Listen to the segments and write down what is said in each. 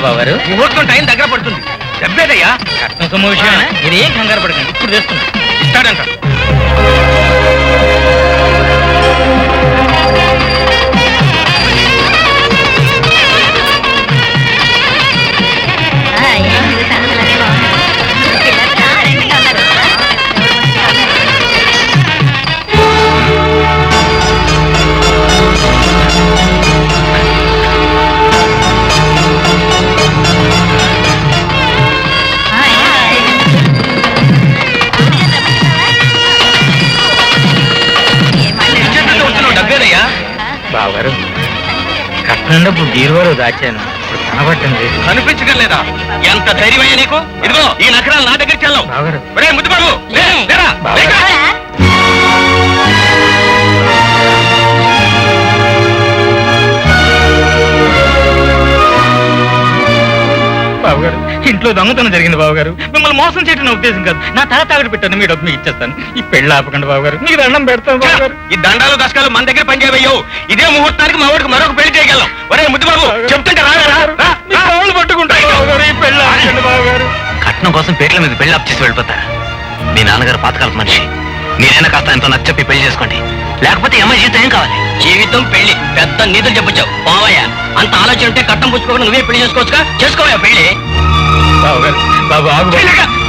బావారు ముహూర్తం టైం దగ్గర పడుతుంది. డబ్బేదయ్యా? కట్నం సొమ్ము విషయమైనా మీరు ఏం కంగారు పడకండి, ఇప్పుడు తెస్తున్నా. ఇస్తాడంట. బావగారు కట్నం డబ్బు బీరువాలో దాచాను, ఇప్పుడు కనబట్టండి. కనిపించడం లేదా? ఎంత ధైర్యమయ్యా నీకు? ఇదిగో ఈ నగరాలు నా దగ్గర చెల్లవు. బావగారు ముద్దు బాబు బావగారు ఇంట్లో దొంగతనం జరిగింది బావగారు. మిమ్మల్ని మోసం చేయడం నా ఉద్దేశం కాదు. నా తల తాగడి పెట్టాను, మీ డబ్బు మీకు ఇచ్చేస్తాను. ఈ పెళ్ళి ఆపకండి బావగారు, మీకు దండం పెడతాను బావగారు. ఈ దండాలు దశకాలు మన దగ్గర పనిచేయవయ్యో. ఇదే ముహూర్తానికి మా వాడికి మరొక పెళ్లి చేయగలం. ఒరే ముద్దు బాబు చెప్తుంటే రాళ్ళు పట్టుకుంటారు బావగారు. ఈ పెళ్ళి ఆపకండి బావగారు. కట్నం కోసం పేట్ల మీద పెళ్లి అప్ చేసి వెళ్ళిపోతారా? మీ నాన్నగారు పాతకాలపు మనిషి. మీరైనా కాస్త ఎంతో నచ్చ పెళ్లి చేసుకోండి, లేకపోతే అమ్మాయి జీవితం ఏం కావాలి? జీవితం పెళ్లి పెద్ద నీతులు చెప్పొచ్చావు పోవయ్యా. అంత ఆలోచన ఉంటే కట్నం పుచ్చుకోకుండా నువ్వే పెళ్లి చేసుకోవచ్చుగా. చేసుకోవా పెళ్లి. బావగారు బాబు ఆగు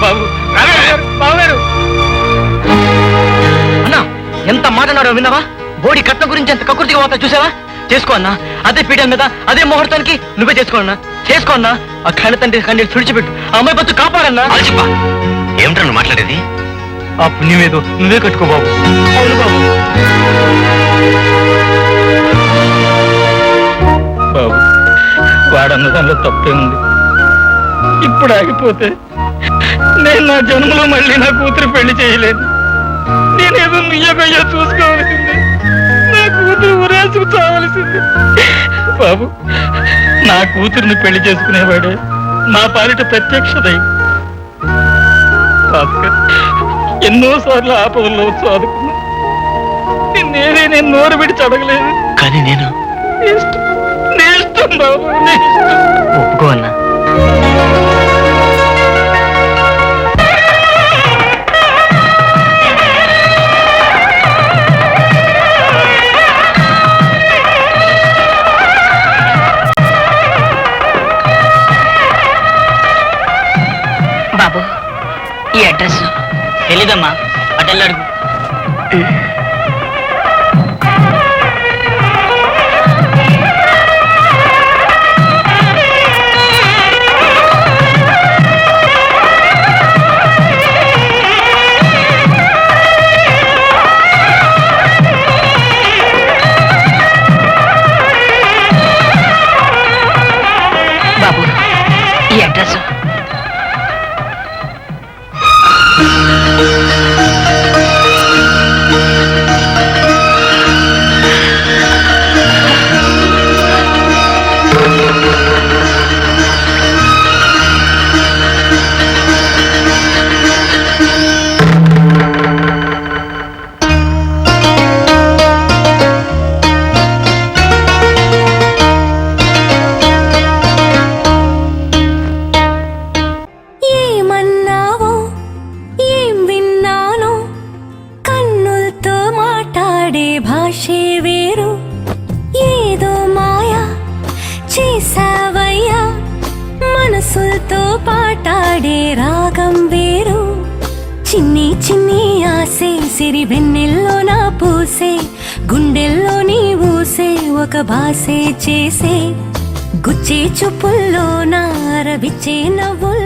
బాబు. బావగారు అన్నా ఎంత మాట్లాడారో విన్నావా? బోడి కట్నం గురించి ఎంత కకృతిగా పోతా చూసావా? చేసుకో అన్నా, అదే పీఠం మీద అదే ముహూర్తానికి నువ్వే చేసుకో అన్నా. చేసుకో అన్నా, ఆ కళ్ళ తండ్రి కండి తుడిచిపెట్టు, ఆ అమ్మాయి బతు కాపాడన్నా. ఏమిటా నువ్వు మాట్లాడేది? ఆ పుణ్యం ఏదో నువ్వే కట్టుకో బాబు. అవును బాబు. బాబు వాడన్న దానిలో తప్పే ఉంది. ఇప్పుడు ఆగిపోతే నేను నా జన్మలో మళ్ళీ నా కూతురు పెళ్లి చేయలేను. నేనేదో నుయ్యగయ్యా చూసుకోవాల్సింది, నా కూతురు ఊరేసుకు చావలసింది. బాబు నా కూతురుని పెళ్లి చేసుకునేవాడే నా పాలిట ప్రత్యక్ష దైవం. ఎన్నోసార్లు ఆపదల్లో చదువుకున్నా, నిన్నేదే నేను నోరు పెట్టి అడగలేదు. కానీ నేను నీ ఇష్టం బాబు, నీ ఇష్టం. ఒప్పుకో అన్నా. బాబు ఈ అడ్రస్ తెలీదమ్మా, అటెళ్ళి అడుగు. బాబు ఈ అడ్రస్ భాషే వేరు, ఏదో మాయా చేసావయ్యా, మనసులతో పాటాడే రాగం వేరు. చిన్ని చిన్ని ఆసే సిరి వెన్నెల్లో నా పూసే, గుండెల్లో నీ ఊసే ఒక భాసే చేసే, గుచ్చే చూపుల్లో నా రవిచ్చే నవ్వుల్లో